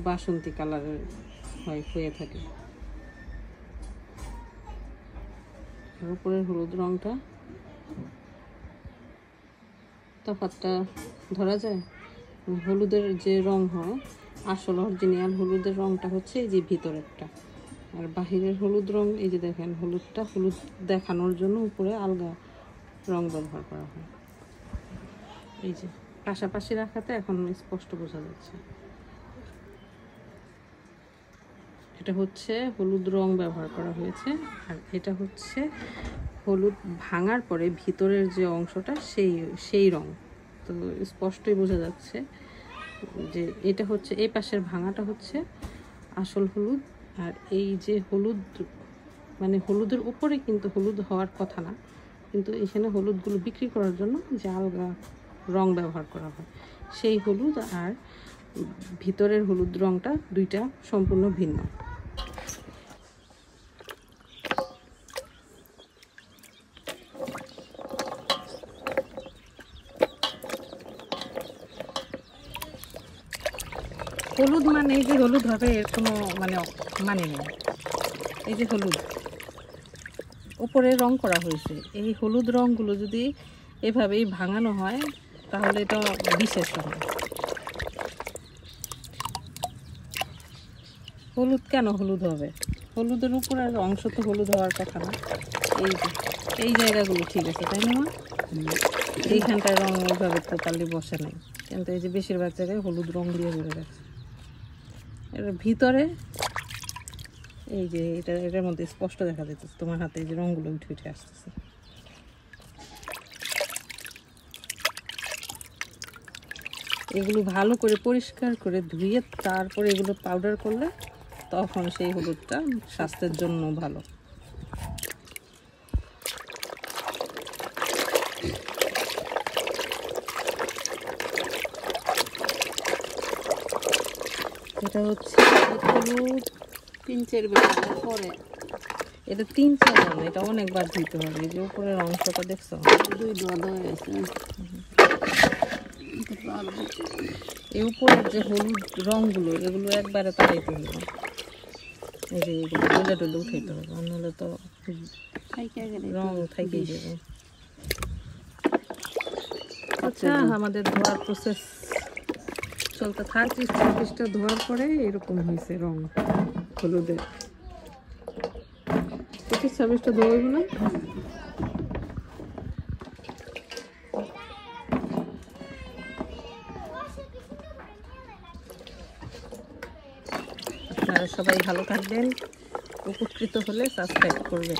বাসন্তী কালারের হয়ে থাকে। উপরের হলুদ রংটা তফাৎটা ধরা যায়। হলুদের যে রং হয় আসল অরিজিনাল হলুদের রংটা হচ্ছে এই যে ভিতরেরটা, আর বাহিরের হলুদ রং এই যে দেখেন হলুদটা হলুদ দেখানোর জন্য উপরে আলগা রং ব্যবহার করা হয়। এই যে পাশাপাশি রাখাতে এখন স্পষ্ট বোঝা যাচ্ছে। এটা হচ্ছে হলুদ রং ব্যবহার করা হয়েছে, আর এটা হচ্ছে হলুদ ভাঙার পরে ভিতরের যে অংশটা সেই রং। তো স্পষ্টই বোঝা যাচ্ছে যে এটা হচ্ছে এই পাশের ভাঙাটা হচ্ছে আসল হলুদ, আর এই যে হলুদ মানে হলুদের উপরে কিন্তু হলুদ হওয়ার কথা না, কিন্তু এখানে হলুদগুলো বিক্রি করার জন্য যে আলগা রং ব্যবহার করা হয় সেই হলুদ আর ভিতরের হলুদ রংটা দুইটা সম্পূর্ণ ভিন্ন। হলুদ মানে এই যে হলুদ হবে এর কোনো মানে নেই। এই যে হলুদ উপরে রং করা হয়েছে, এই হলুদ রংগুলো যদি এভাবেই ভাঙানো হয় তাহলে এটা বিশেষ হয়। হলুদ কেন হলুদ হবে? হলুদের উপরের অংশ তো হলুদ হওয়ার কথা না। এই জায়গাগুলো ঠিক আছে তাই না? এইখানটায় রং ওইভাবে প্রপারলি বসে নেই, কিন্তু এই যে বেশিরভাগ জায়গায় হলুদ রং দিয়ে ধরে রাখছে। এর ভিতরে এই যে এটার মধ্যে স্পষ্ট দেখা যাচ্ছে তোমার হাতে এই যে রংগুলো উঠে উঠে আসতেছে। এগুলো ভালো করে পরিষ্কার করে ধুয়ে তারপরে এগুলো পাউডার করলে তখন সেই হলুদটা স্বাস্থ্যের জন্য ভালো। এটা হচ্ছে হলুদ 3-4 বার পরে, এটা 3-4 বার না, এটা অনেকবার ধুইতে হবে। এই যে উপরের অংশটা দেখছো 2 ধোয়া হয়ে গেছে। এই উপরের যে হলুদ রংগুলো এগুলো একবারে তাড়াইতে হবে। এই যে এগুলো ডলে ডলে উঠাইতে হবে, নাহলে তো রং থাইকে যাবে। আচ্ছা, আমাদের ধোয়ার প্রসেস চলতে থাক। 30-40টা ধোয়ার পরে এরকম হয়েছে রং হলুদের। 25-26টা ধোয়া না, আপনারা সবাই ভালো থাকবেন, উপকৃত হলে সাবস্ক্রাইব করবেন।